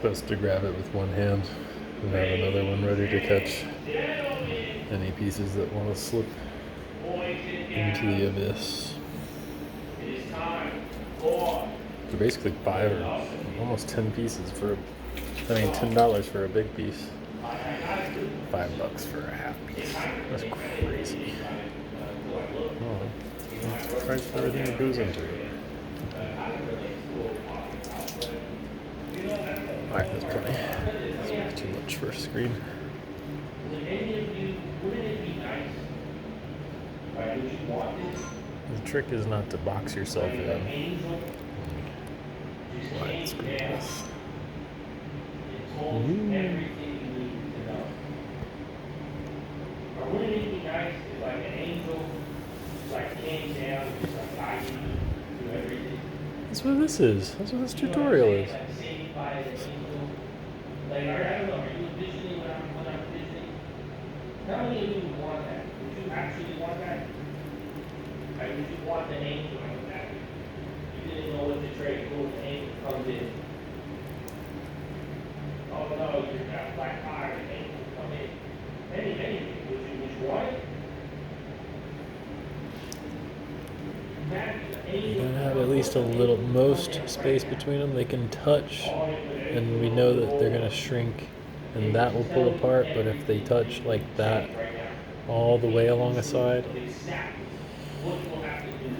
supposed to grab it with one hand and have another one ready to catch any pieces that want to slip into the abyss. They're basically 5 or almost 10 pieces for, $10 for a big piece. $5 for a half piece. That's crazy. Oh, that's the price for everything that goes into it. Alright, that's plenty. That's way too much for a screen. The trick is not to box yourself in. Wide screen this. That's what this is. That's what this tutorial is. Like, I don't know, are you envisioning when I'm envisioning? Tell me if you want that. Would you actually want that? Like, would you want the angel like that? You didn't know what to trade, when the angel comes in. Oh no, you're got black fire, the angel will come in. Anything, would you want it? You gotta have at least a little, most space between them. They can touch, and we know that they're gonna shrink, and that will pull apart. But if they touch like that, all the way along the side,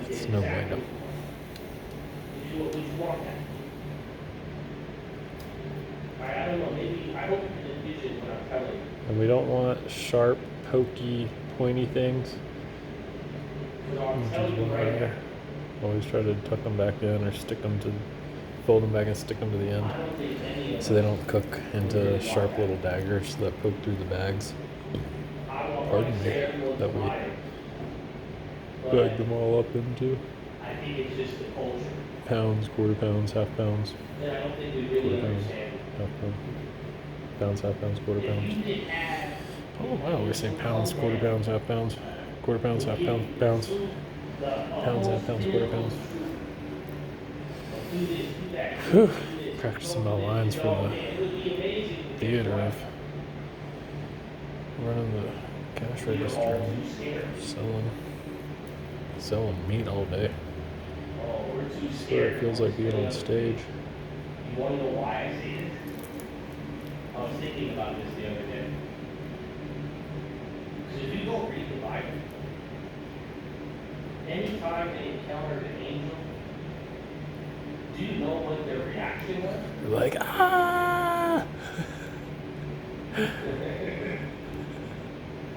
it's no bueno. And we don't want sharp, pokey, pointy things. Which is why I always try to tuck them back in or fold them back and stick them to the end so they don't cook into sharp little daggers that poke through the bags. Pardon me, that we bag them all up into pounds, quarter pounds, half pounds, quarter pounds, half pounds, pounds, half pounds, quarter pounds. Oh wow, we're saying pounds, quarter pounds, half pounds. Quarter pounds, half pounds, pounds, half pounds, quarter pounds. Whew. Practicing my lines for the theater of running the cash register and selling meat all day. That's what it feels like being on stage. You want to know why I say this? I was thinking about this the other day. Because if you don't read the Bible, anytime they encountered an angel, do you know what their reaction was? They're like, ah!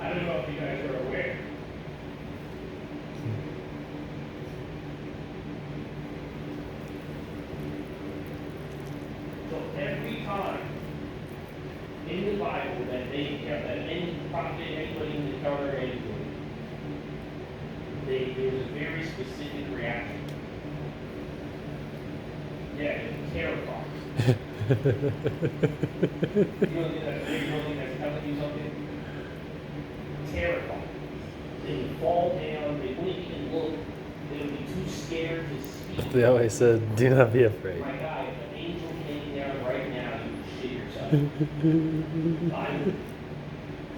I don't know if you guys are aware. So every time in the Bible that any prophet, anybody encountered an angel, there was a very specific reaction. Yeah, it was terrifying. You don't think that's telling you something? Terrifying. They would fall down, they wouldn't even look, they would be too scared to speak. They always said, do not be afraid. My God, if an angel came down right now, you would shit yourself.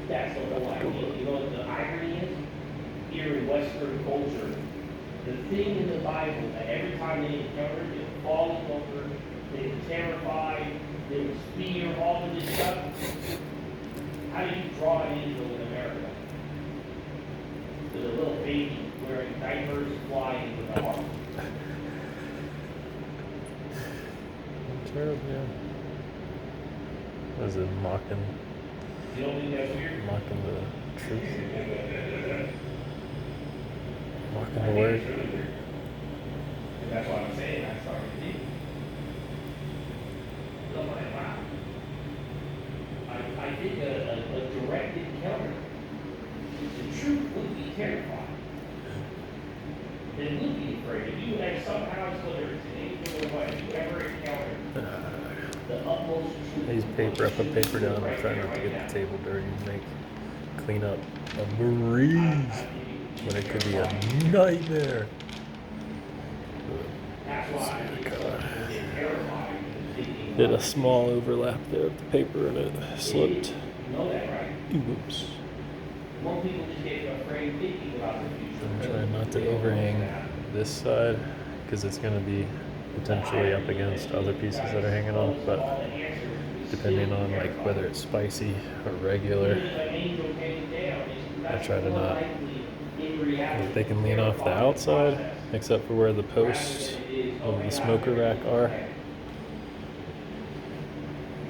That's the whole idea. You know what the irony is? Here in Western culture, the thing in the Bible that every time they encountered, they were falling over, they were terrified, there was fear, all of this stuff. How do you draw an angel in America? There's a little baby wearing diapers flying with a heart. Terrible, yeah. Was it mocking? You don't think that's weird? Mocking the truth. Mocking the word. And that's what I'm saying. I started to think. So I'm like, wow. I did a direct encounter. The truth would be terrified. They would be afraid. If you had somehow, whether it's an angel or what, if you ever encountered the utmost truth. These paper, I put paper down. I'm trying not to get the table dirty and clean up a breeze when it could be a nightmare. That's why I think it's terrifying thinking Did a small overlap there of the paper and it slipped. You know that, right? Oops. More people just get afraid thinking about the future. I'm trying not to overhang this side because it's going to be potentially up against other pieces that are hanging off, but depending on like whether it's spicy or regular, I try to not. Like they can lean off the outside except for where the posts of the smoker rack are,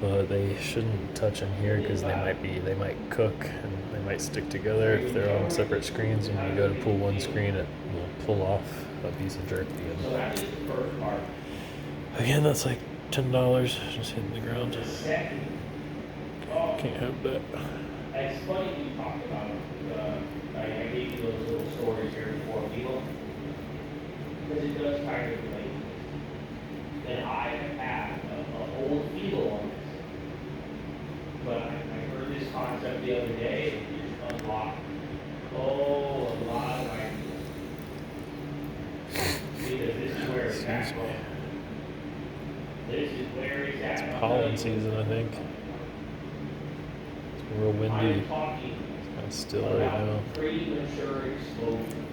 but they shouldn't touch in here because they might cook and they might stick together if they're on separate screens. And when you go to pull one screen, it will pull off a piece of jerky. And again, that's like $10 just hitting the ground. Can't have that. It's funny you talked about I gave you those little stories here before people, because it does kind of relate. And I have had an old feel on this, but I heard this concept the other day, and it just unlocked a lot of ideas. Because this is where it's at. This is where it's at. It's pollen season, I think. It's real windy. I'm talking It's still right now. premature explosion.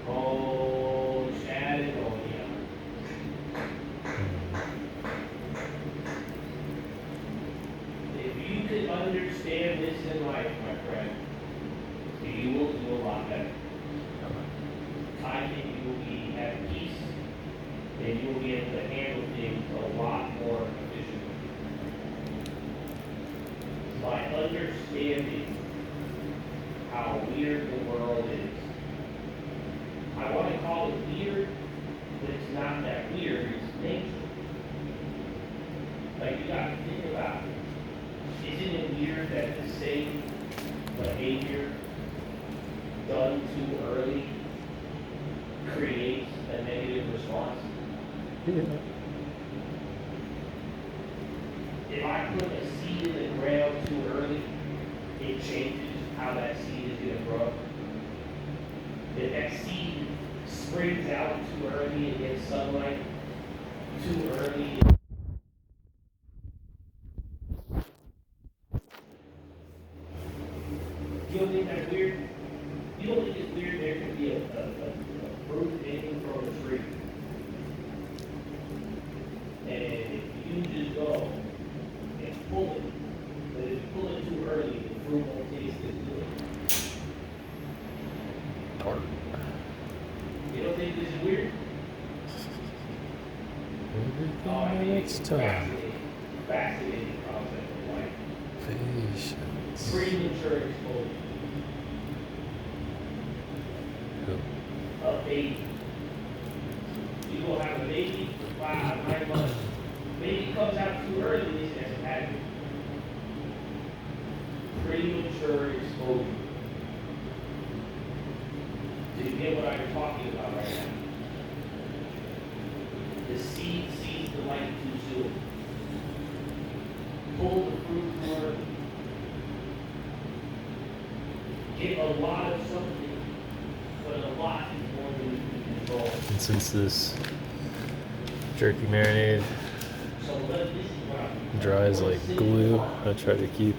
Oh, Chad and Onia. If you could understand this in life, my friend, you will do a lot better. I think you will be at peace, and you will be able to handle things a lot more efficiently. By understanding how weird the world is. I want to call it weird, but it's not that weird, it's nature. Like you gotta think about it. Isn't it weird that the same behavior done too early creates a negative response? Yeah. If I put a seed in the ground too early, it changes how that seed is going to grow. If that seed springs out too early and gets sunlight too early, you don't think that's weird? You don't think it's weird there could be a fruit hanging from a tree? And if you just go and pull it, but if you pull it too early, the fruit won't taste as good. Tart. You don't think this is weird? Everything in its time. Fascinating concept of life. Patience. Premature exposure. A baby. You gonna have a baby for 5, 9 months. Baby comes out too early, this hasn't happened. Premature exposure. Do you get what I'm talking about right now? The seed sees the light too soon. Pull the fruit too early. Get a lot of something, but a lot is more than you can control. And since this jerky marinade So this is what I'm dries like glue, I try to keep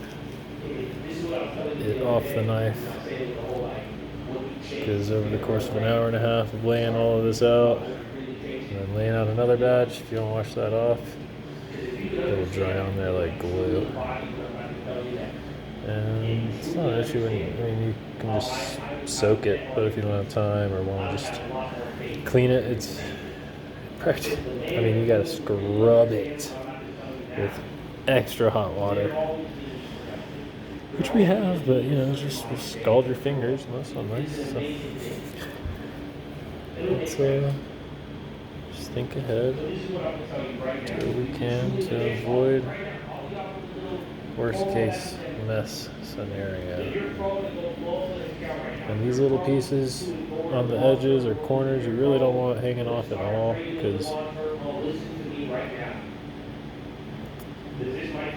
it off the knife, because over the course of an hour and a half of laying all of this out and then laying out another batch, if you don't wash that off, it'll dry on there like glue. And it's not an issue when you can just soak it, but if you don't have time or want to just clean it, it's practical. I mean, you gotta scrub it with extra hot water, which we have, but just scald your fingers, and that's not nice. So let's just think ahead, do what we can to avoid worst case mess scenario. And these little pieces on the edges or corners you really don't want hanging off at all, because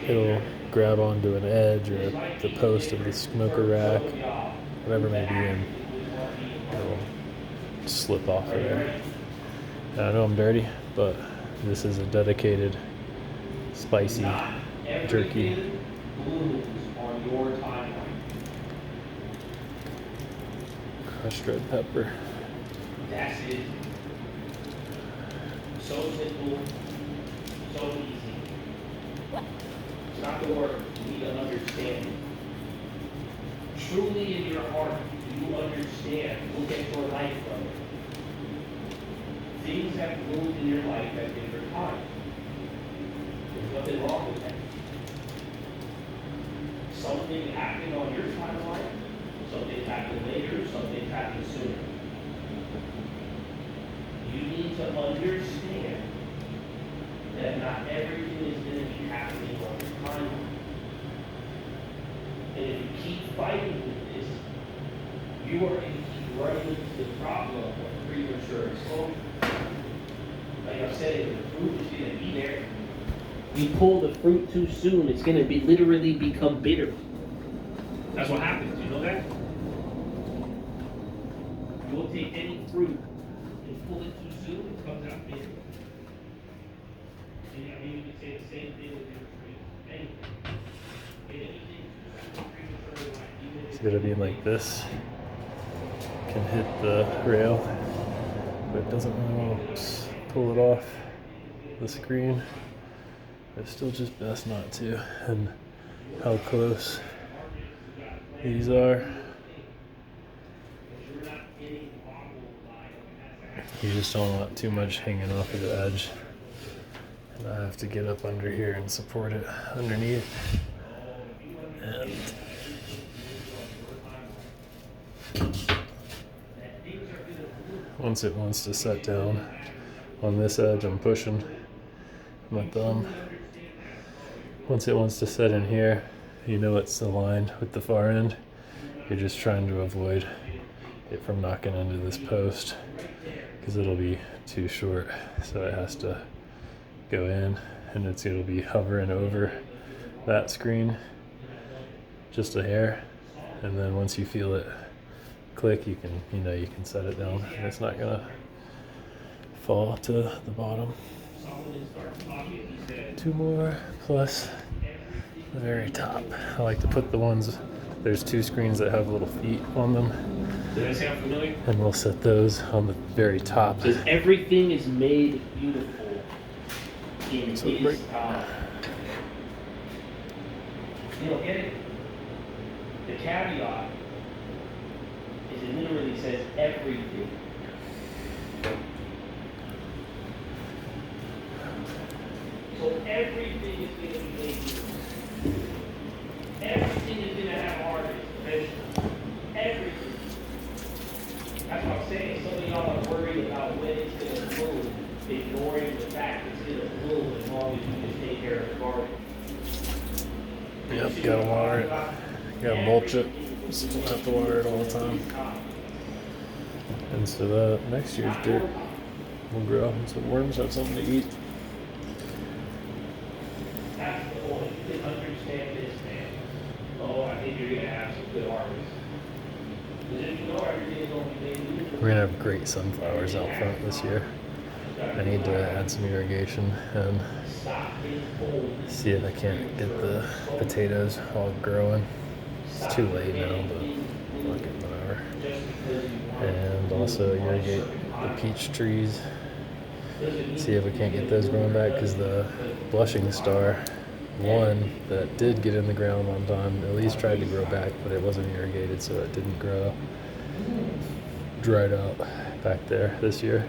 it'll grab onto an edge or the post of the smoker rack, whatever it may be, and it'll slip off of there. And I know I'm dirty, but This is a dedicated spicy jerky. Everything blooms on your timeline. Crushed red pepper. That's it. So simple, so easy. It's not the word, you need to understand it. Truly in your heart, do you understand? Look at your life from it. Things have bloomed in your life at different times. There's nothing wrong with that. Something happened on your timeline, something happened later, something happened sooner. You need to understand that not everything is going to be happening on your timeline. And if you keep fighting with this, you are going to keep running into the problem of premature exposure. Like I said, the fruit is going to be there. You pull the fruit too soon, it's going to be literally become bitter. That's what happens. You know that? You'll take any fruit and pull it too soon, it comes out bitter. And I mean, you can say the same thing with your fruit. Anything premature, like It's gonna be like this. Can hit the rail, but it doesn't really want to pull it off the screen. It's still just best not to. And how close these are. You just don't want too much hanging off of the edge. And I have to get up under here and support it underneath. And once it wants to set down on this edge, I'm pushing my thumb. Once it wants to set in here, you know it's aligned with the far end. You're just trying to avoid it from knocking into this post because it'll be too short. So it has to go in, and it'll be hovering over that screen just a hair. And then once you feel it click, you can set it down, and it's not gonna fall to the bottom. 2 more plus the very top. I like to put the ones, there's 2 screens that have little feet on them. Does that sound familiar? And we'll set those on the very top. Because everything is made beautiful in So His time. You don't get it? The caveat is it literally says everything. So everything is going to be made beautiful. Everything is going to have harvest eventually. Everything. That's what I'm saying. Some of y'all are worried about when it's going to bloom, ignoring the fact it's going to bloom as long as you just take care of the garden. Yep, gotta water it. Gotta mulch it. So we'll have to water it all the time. And so that next year's dirt will grow, and so worms have something to eat. That's the point. You can understand this, man. Oh, I think you're going to have some good harvest. Because if you know everything is going to be made beautiful. We're gonna have great sunflowers out front this year. I need to add some irrigation and see if I can't get the potatoes all growing. It's too late now, but fuck it, whatever. And also irrigate the peach trees. See if we can't get those growing back, because the blushing star one that did get in the ground one time at least tried to grow back, but it wasn't irrigated, so it didn't grow. Dried out back there this year.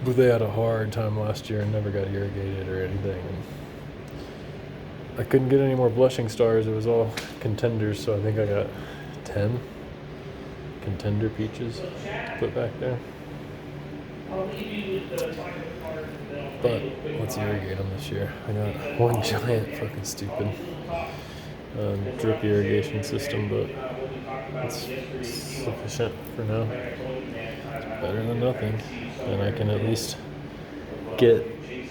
But they had a hard time last year and never got irrigated or anything. And I couldn't get any more blushing stars. It was all contenders, so I think I got 10 contender peaches put back there. But let's irrigate them this year. I got one giant fucking stupid drip irrigation system, but it's sufficient for now. It's better than nothing. And I can at least get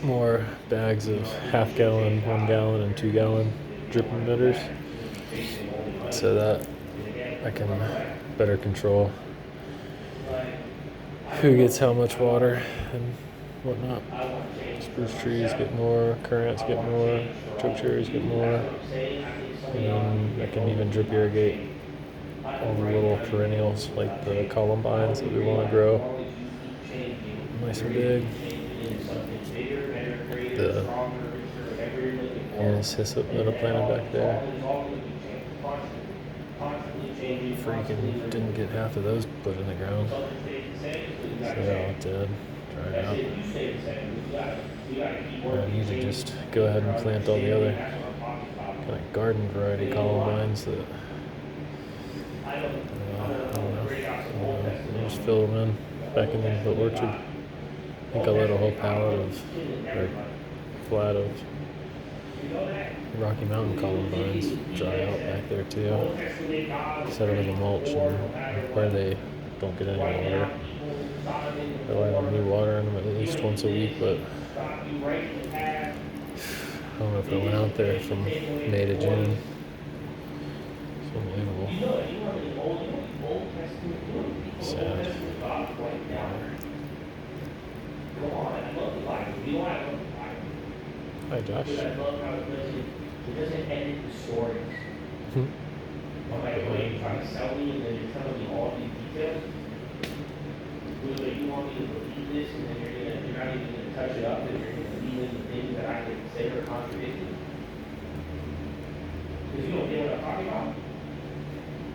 more bags of half gallon, 1 gallon, and 2 gallon drip emitters so that I can better control who gets how much water and whatnot. I want to change. Spruce trees get more, currants get more, choke cherries get more, and then I can even drip irrigate all the little perennials like the columbines that we want to grow nice and big. The anise hyssop that I planted back there. Freaking didn't get half of those put in the ground. So they're all dead, dried out. I need to just go ahead and plant all the other kind of garden variety columbines that I don't know. I'll just fill them in back in the orchard. I think I'll let a whole pallet of, or flat of Rocky Mountain columbines dry out back there too. Set them in the mulch and where they don't get any water. I need watering them at least once a week, but I don't know if I went out there from May to June. It's unbelievable. Sad. Hi, Josh. I love how it doesn't edit the stories. I'm like, wait, you're trying to sell me and then you're telling me all these details? You want me to believe this and then you're not even going to touch it up and you're going to leave in the things that I can say are contradicting? Because you don't get what I'm talking about?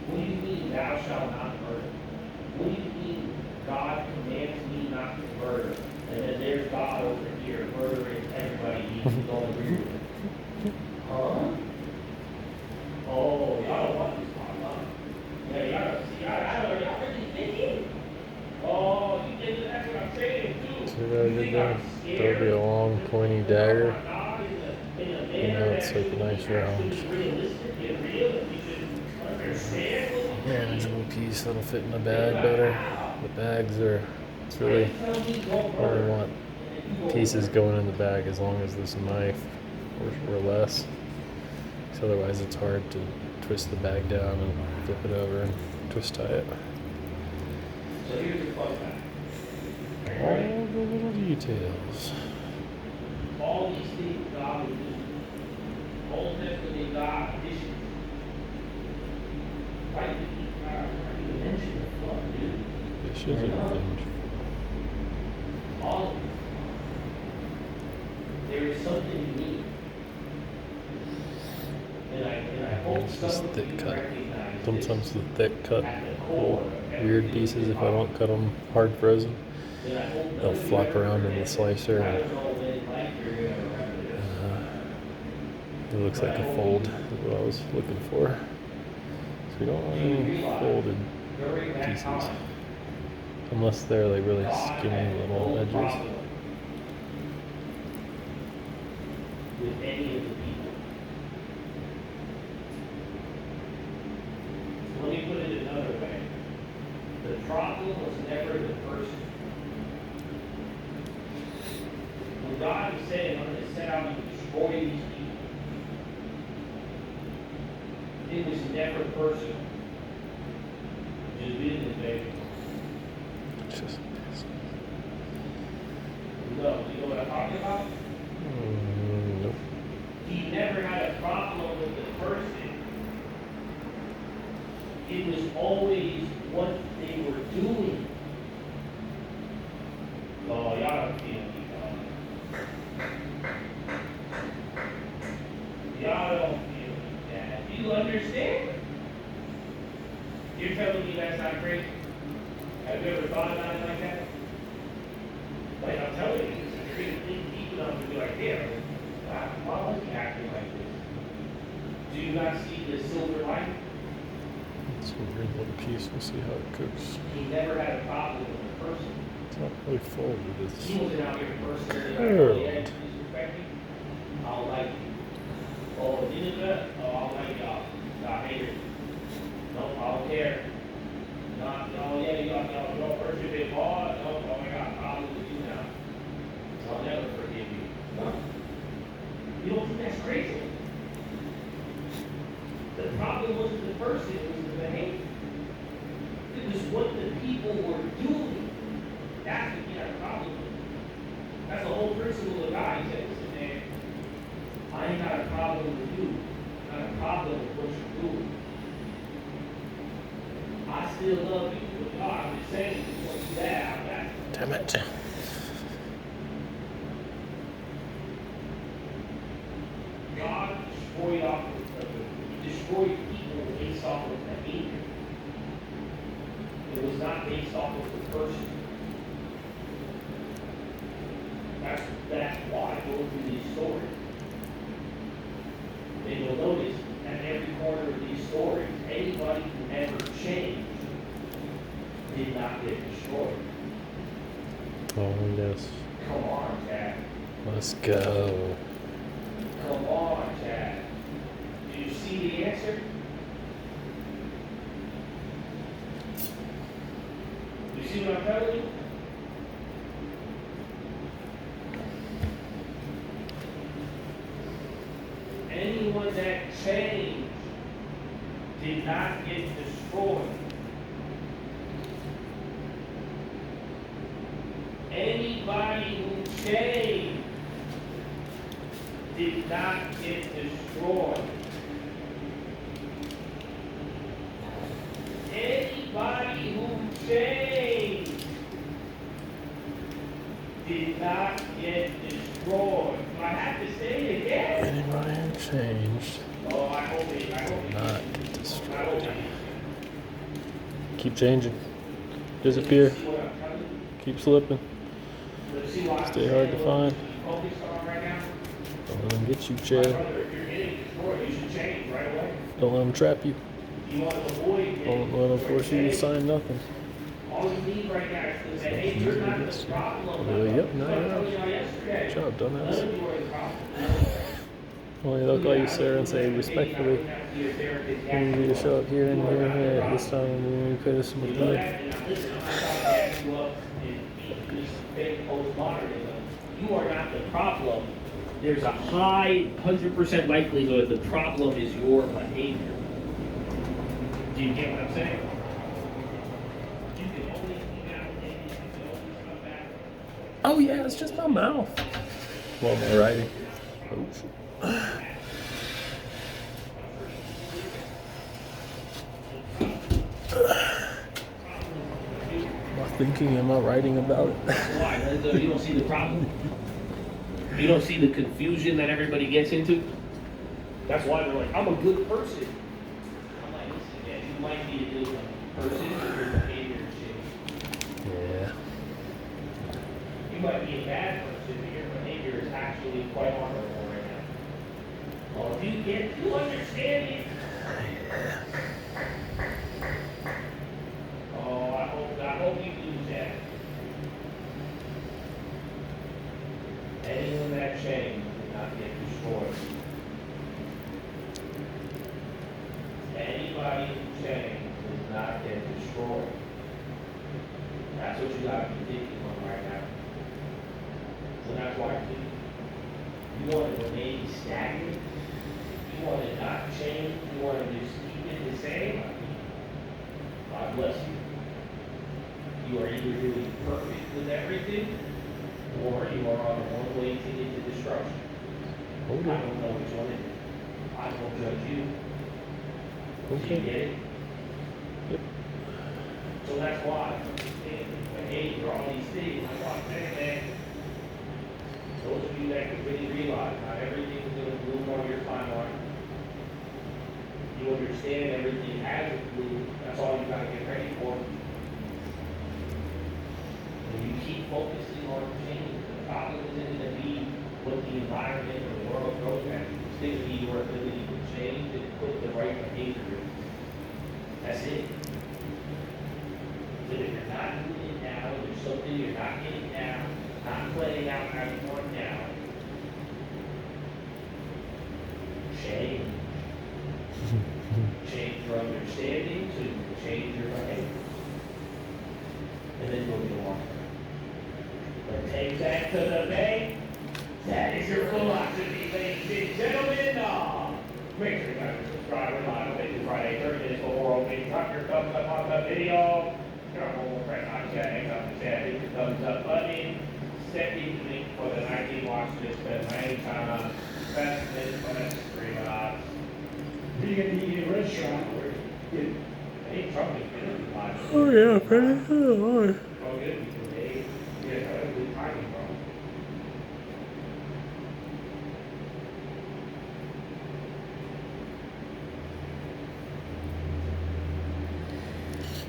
What do you mean thou shalt not murder? What do you mean God commands me not to murder? And then there's God over here murdering everybody you don't agree with. Huh? Oh, y'all don't want this talk, huh? Yeah, y'all really thinking? Oh, you think that's what I'm saying too? See what I did there? There'll be a long pointy dagger. And now it's like a nice round manageable piece that'll fit in the bag better. The bags are, it's really, I only want pieces going in the bag as long as there's a knife or less. Because otherwise it's hard to twist the bag down and flip it over and twist tie it. All the little details. All these things God will do. Old Testament God additions. Right? You mentioned the flood, dude. Fishes and things. All of it. There is something unique. And I hope It's just some of thick you cut. recognize Sometimes the thick cut at the core little of weird everything pieces, we if I talk don't cut them hard frozen, And I hope none they'll of you flop ever around in the forget, slicer I and don't know when in life you're going to remember this. it looks like a fold is what I was looking for. So we don't want any folded During that pieces. time, Unless they're like really God skinny had little no edges. problem with any of the people. So let me put it another way. The problem was never the person. When God is saying, I'm going to set out to destroy these people, it was never personal. Just business, baby. Just No, you know what I'm talking about? nope. He never had a problem with the person. It was always what they were doing. Oh, y'all don't feel me, y'all don't feel me, Dad. Do you understand? You're telling me that's not crazy? Have you ever thought about it like that? Like I'm telling you, you're going to think deep enough to be like, damn, why was he acting like this? Do you not see the silver lining? It's a weird little piece. We'll see how it cooks. He never had a problem with the person. It's not really folded. It's He wasn't out here personally like, curled. oh yeah, disrespect me. I don't like you. Oh, you did that? Oh, I don't like y'all. I hate it. No, I don't care. No, yeah, y'all worship it hard. No, oh my God, I'll lose you now. I'll never forgive you. No. You don't think that's crazy? The problem wasn't the person, it was the behavior. It was what the people were doing. That's what he had a problem with. That's the whole principle of God. He said, listen, man, I ain't got a problem with you. Not a problem with what you're doing. I still love you. But God, I'm just saying, what you have, that. Damn it. God destroyed people based off of behavior. It was not based off of the person. That's why I go through these stories. And you'll notice at every corner of these stories, anybody who ever changed did not get destroyed. Oh, yes. Come on, Chad. Let's go. Come on, Chad. Do you see the answer? You see what I'm telling you? Anyone that changed did not get destroyed. Anybody who changed did not get destroyed. Anybody who changed did not get destroyed. I have to say it again. Anybody who changed Oh, I hope it. not get I destroyed. hope it. Keep changing. Disappear. See what I'm telling you? Keep slipping. Let's see what I'm Stay hard saying, to what find. you're focused on right now. Don't let them get you, My Chad. brother, if you're getting destroyed, you should change right away. Don't let them trap you. You want to avoid getting Don't let them force you to sign nothing. All you need right now is to say, hey, you're not the problem. Yep, no, That's what I you're told you yesterday. Good job, None dumbass. of you are the problem. Only they'll call you sir and say respectfully, you need to show up here and here and here at this time and you pay this much You know money. that? And now listen, I'm not trying to add you up and be fake postmodernism. You are not the problem. There's a high 100% likelihood the problem is your behavior. Do you get what I'm saying? You can only hang out and you can always come back. Oh yeah, it's just my mouth. While am I writing? Oh shit. Am I thinking? Am I writing about it? Why? You don't see the problem? You don't see the confusion that everybody gets into? That's why they're like, I'm a good person. I'm like, listen, yeah, you might be a good person, but your behavior is shitty. Yeah. You might be a bad person, but your behavior is actually quite honorable right now. Well, if you understand it. Oh, I hope you lose that. Anyone that changed did not get destroyed. Anybody who changed did not get destroyed. That's what you gotta be thinking on right now. So that's why you want to remain stagnant. You want to not change. You want to just keep it the same. God bless you. You are either doing perfect with everything, or you are on one way ticket to destruction. I Hold don't on. know which one it is. I won't judge you. Do you Okay. get it? Yep. So that's why behavior, all these things. That's why I'm saying, man, those of you that can really realize not everything is going to bloom on your timeline. You understand everything has a bloom. That's all you got to get ready for. When you keep focusing on change, the problem isn't going to be what the environment or the world throws at you. It's going to be your ability to change and put the right behavior in. That's it. So if you're not doing it now, there's something you're not getting now, not playing out how you want now, change. Change your understanding so you can change your behavior. And then you'll be along. But take that to the bank. That is your philosophy, ladies and gentlemen. Make sure you guys are subscribed. Remind you Friday, 30 minutes before opening. Drop your thumbs up on the video. Drop one more press on chat. Hang up the chat. Hit the thumbs up button. second link for the 19 watch list at 9 times. Best list for that stream. Are you going to eat in a restaurant or get They probably been a lot. Oh yeah, pretty. Oh, Oh, good, because they, yeah, that's a good timing, bro.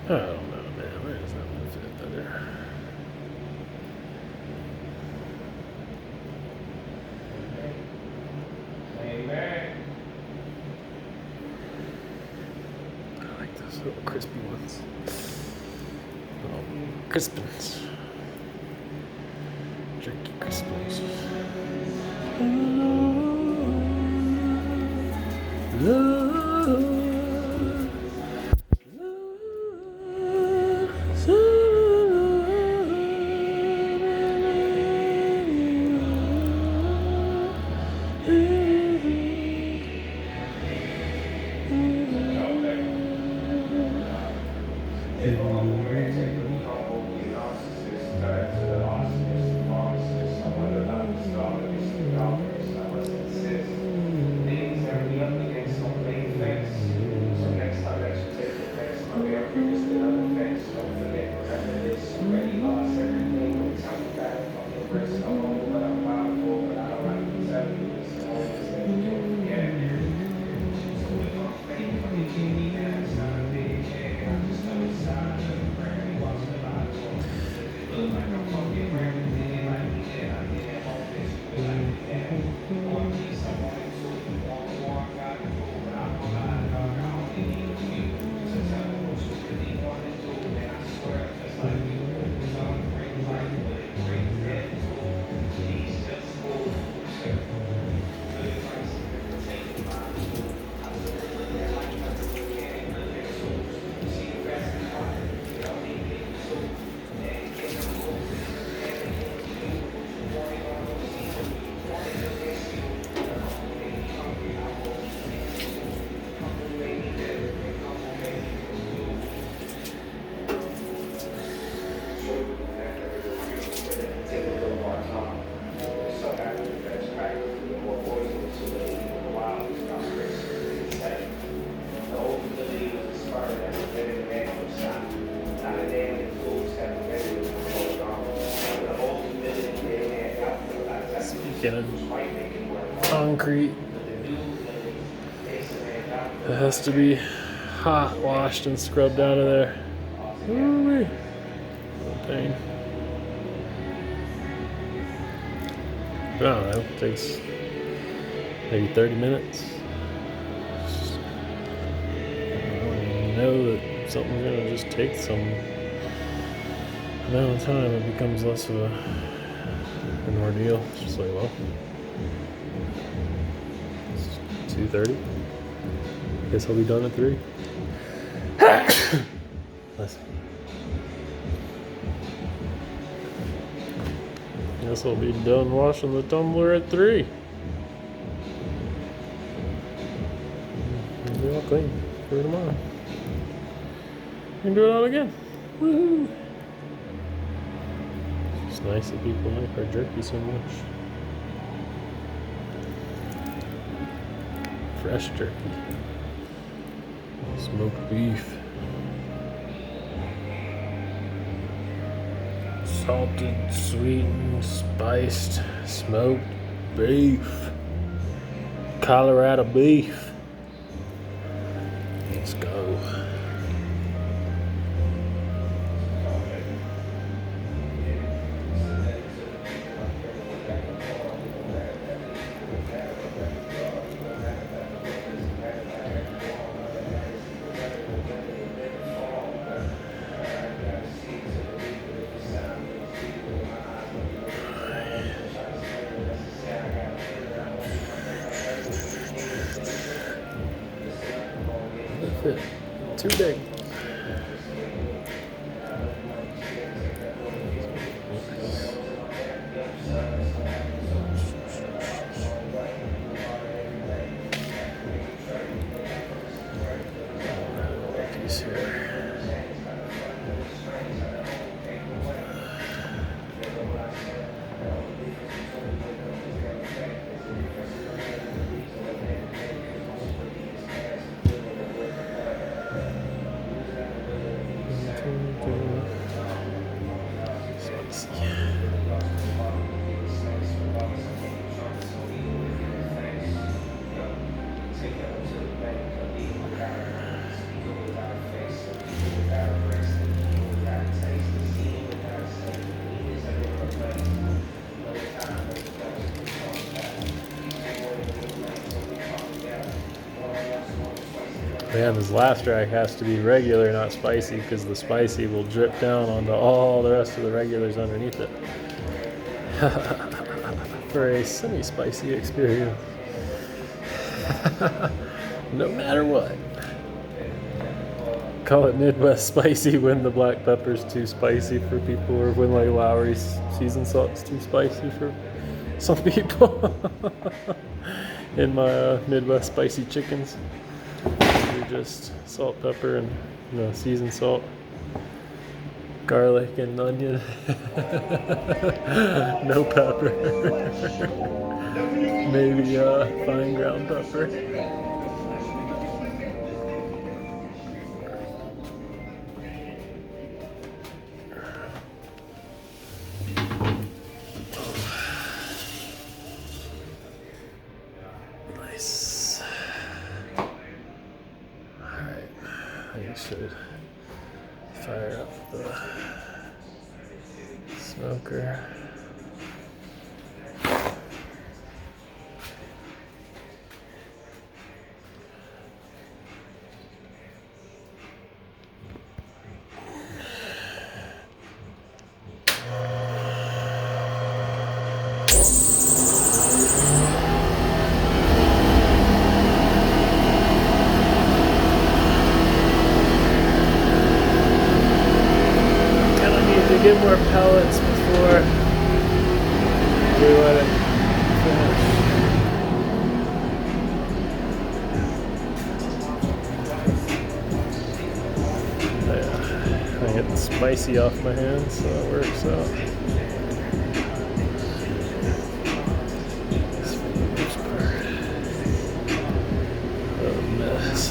I don't know, man. Where is that one fit better? Amen. I like those little crispy ones. Little crispins. Jerky crispins. Speaking of concrete, it has to be hot washed and scrubbed out of there. Ooh-wee. What a pain. I don't know, it takes maybe 30 minutes. I don't even know that something's gonna just take some amount of time. It becomes less of an ordeal. It's just like, well, it's 2:30. Guess I'll be done at 3. Listen. Guess I'll be done washing the tumbler at 3. It'll be all clean for tomorrow. We can do it all again. Woohoo! It's nice that people like our jerky so much. Fresh jerky. Smoked beef. Salted, sweetened, spiced, smoked beef. Colorado beef. Let's go. That's it. Too big. Piece here. Man, this last rack has to be regular, not spicy, because the spicy will drip down onto all the rest of the regulars underneath it. For a semi-spicy experience. No matter what. Call it Midwest spicy when the black pepper's too spicy for people, or when like Lowry's seasoned salt's too spicy for some people. In my Midwest spicy chickens, you're just salt, pepper, and seasoned salt, garlic, and onion. No pepper. Maybe fine ground pepper. Nice. Alright, I should fire up the smoker. Get more pellets before we let it finish. Yeah, I get the spicy off my hands, so it works out. This for the most part. A mess.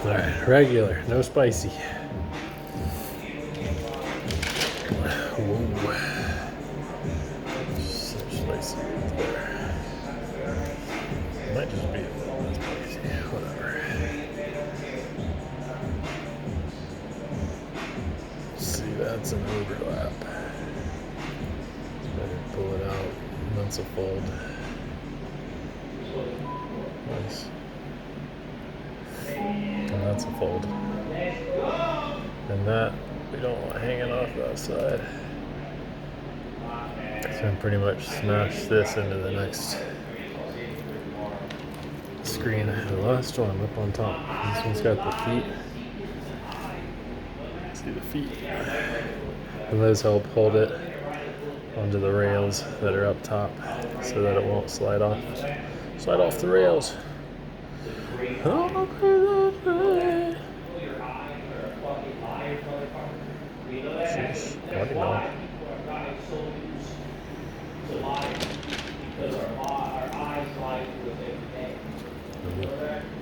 Alright, regular, no spicy. Whoa. So spicy right there. Might just be a little bit spicy, whatever. See, that's an overlap. Better pull it out. That's a fold. Nice. And that's a fold. And that we don't want hanging off that side. So I pretty much smash this into the next screen. The last one up on top. This one's got the feet. See the feet. And those help hold it onto the rails that are up top so that it won't slide off. Slide off the rails. Oh, sheesh, what do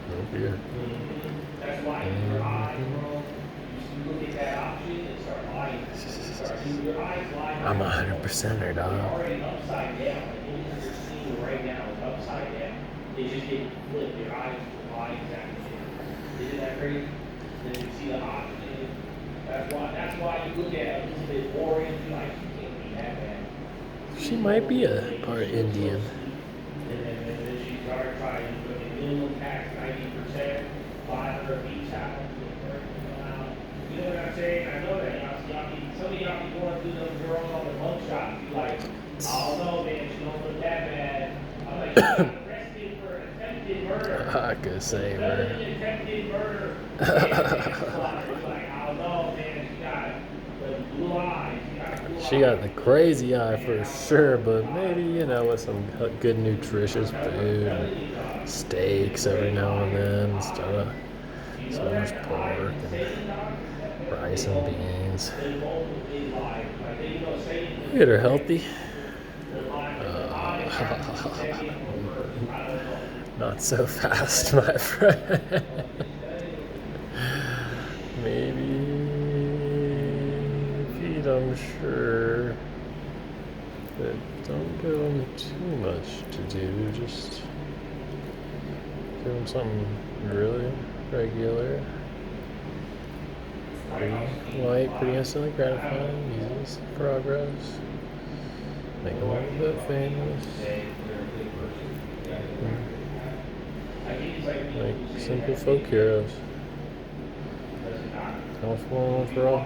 Oh dear. I'm 100%er, dog. Right now, upside down. They just get flipped. Your eyes will lie exactly. Isn't that crazy? Then you see the oxygen. That's why you look at Elizabeth Warren, you're like, she can't be that bad. She might be a part Indian. And then she started trying to put the minimum tax 90%, 500 each house. You know what I'm saying? I know that some of y'all be going through those girls on the mug shots. You like, I don't know, man, she don't look that bad. I'm like, she got arrested for attempted murder. I could save her. Attempted murder. Like, I don't know, man, she got the blue eyes. She got the crazy eye for sure, but maybe, with some good nutritious food and steaks every now and then instead of so much pork and rice and beans. Good or healthy. Not so fast, my friend. Maybe feed them, sure. But don't give them too much to do. Just give them something really regular. Pretty light, pretty instantly gratifying, easy to see progress. Make them a little bit famous. Like simple folk heroes. All for one for all.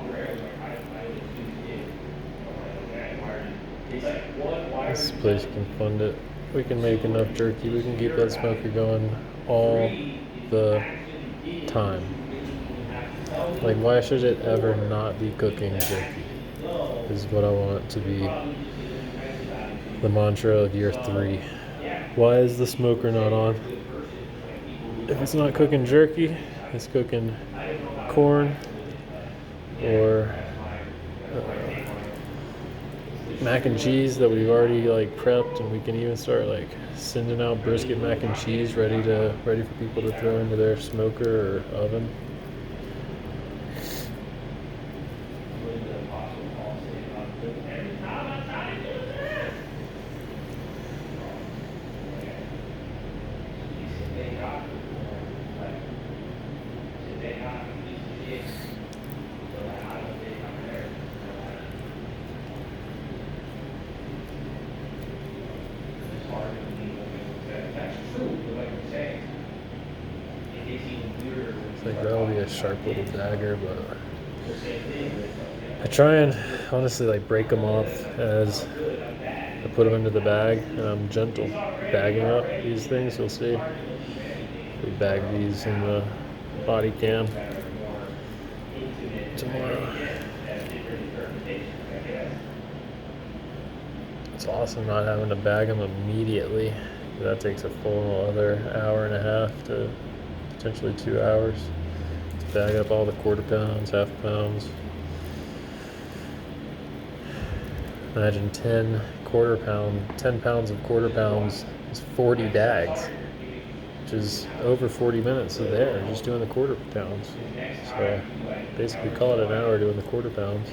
This place can fund it. We can make enough jerky. We can keep that smoker going all the time. Like, why should it ever not be cooking jerky? Is what I want it to be the mantra of year 3. Why is the smoker not on? If it's not cooking jerky, it's cooking corn or mac and cheese that we've already like prepped, and we can even start like sending out brisket mac and cheese ready for people to throw into their smoker or oven. I think that'll be a sharp little dagger, but I try and honestly like break them off as I put them into the bag, and I'm gentle bagging up these things. You'll see we bag these in the body cam tomorrow. It's awesome not having to bag them immediately. That takes a full other hour and a half to potentially 2 hours to bag up all the quarter pounds, half pounds. Imagine 10 pounds of quarter pounds is 40 bags, which is over 40 minutes of there just doing the quarter pounds. So basically call it an hour doing the quarter pounds.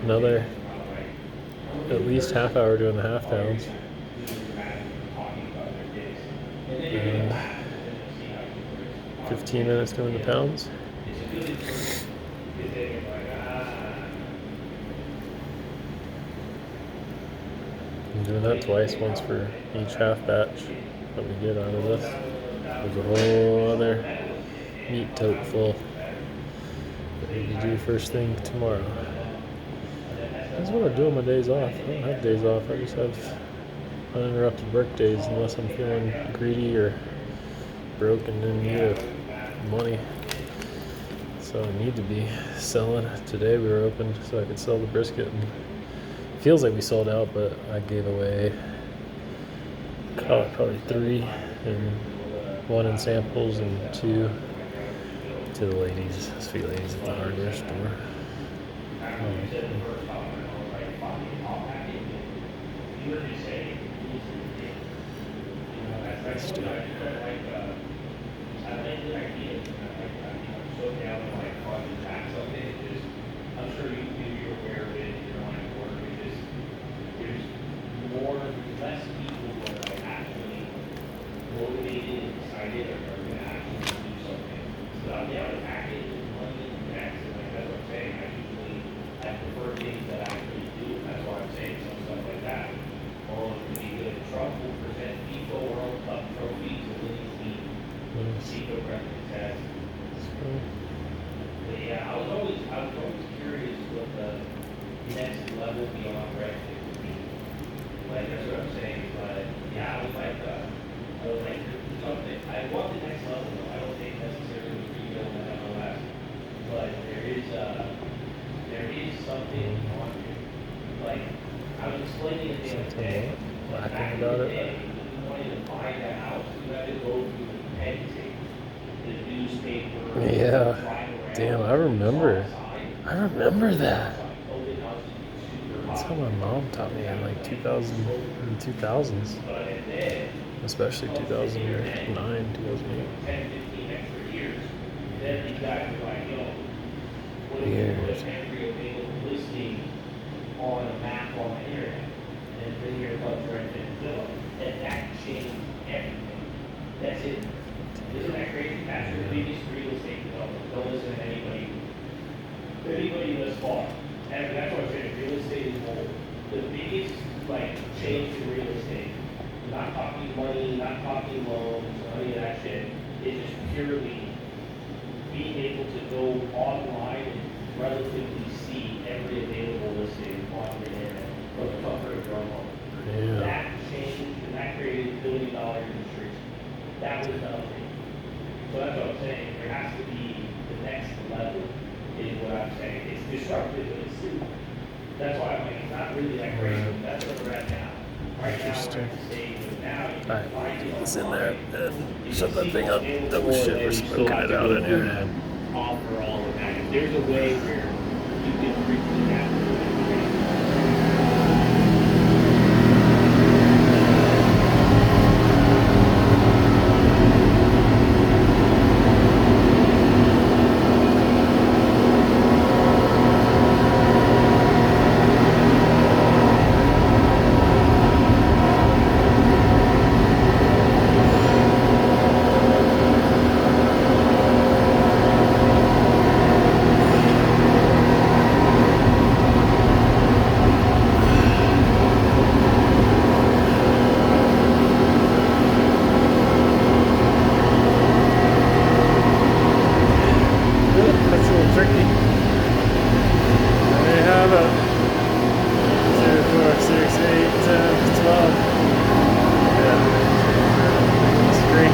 Another at least half hour doing the half pounds. And 15 minutes doing the pounds. I'm doing that twice, once for each half batch that we get out of this. There's a whole other meat tote full that we need to do first thing tomorrow. That's what I do on my days off. I don't have days off. I just have uninterrupted work days unless I'm feeling greedy or broke and in need of money. So I need to be selling. Today we were open so I could sell the brisket. And it feels like we sold out, but I gave away probably 3, and 1 in samples and 2 to the ladies, sweet ladies at the hardware store. Rackin about it. Yeah, damn, I remember that. It's That's how my mom taught me in like 2000, in the 2000s, especially 2009, 2008. 10, 15 extra years, then these guys are like, yo, what if you Years. put every available listing on a map on the internet? And then here comes Rackin and Philip, and that changed everything. That's it. Isn't that crazy? That's the biggest real estate development. Don't listen to anybody thus far. And that's what I'm saying, real estate is old. The biggest, like, change in real estate, not talking money, not talking loans, any of that shit, is just purely being able to go online and relatively see every available listing on the internet from the comfort of your own home. Yeah. That changed and that created billion-dollar industries. That was the update. So that's what I'm saying. There has to be the next level, is what I'm saying. It's disruptive, but it's that's why I'm like, it's not really that crazy. That's what we're at now. Right now, we're at the stage of now. Alright, get this in there and shut that thing up. Oh shit, we're smoking it out in here. Offer all of that. If there's a way where you can briefly have That's a little tricky. There you have it. 2, 4, 6, 8, 10, 12. Yeah. Screen.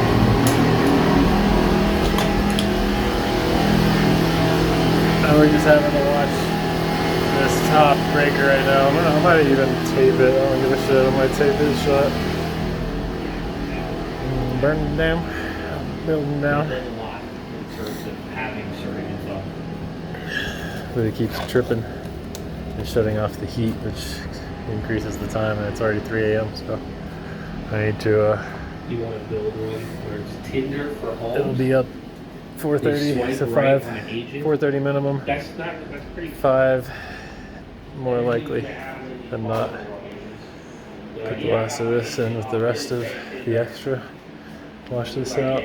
Now we're just having to watch this top breaker right now. I might even tape it. I don't give a shit. I might tape it shut. Burn it down. Build them down. a lot in terms of having certain stuff. But it keeps tripping and shutting off the heat, which increases the time, and it's already 3 a.m. So I need to. You want to build one where it's Tinder for homes? It'll be up 4:30 to 5. 4:30 minimum. That's pretty 5 more likely than not. Put the last of this in with the rest of the extra. Wash this out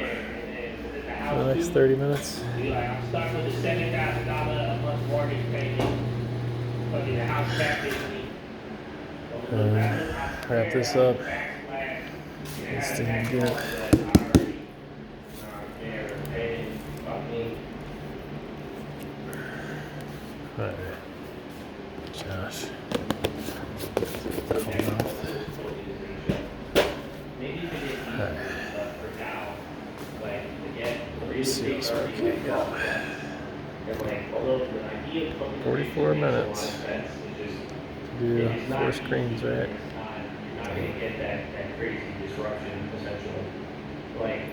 for the next 30 minutes. I'm stuck with a $7,000 a month mortgage payment. Fucking the house back is Wrap this up. Let's do it good. Alright. Josh. Alright. Let's see what's working out. 44 minutes. Do 4 screens, right? You're not going to get that crazy disruption, essentially. Like,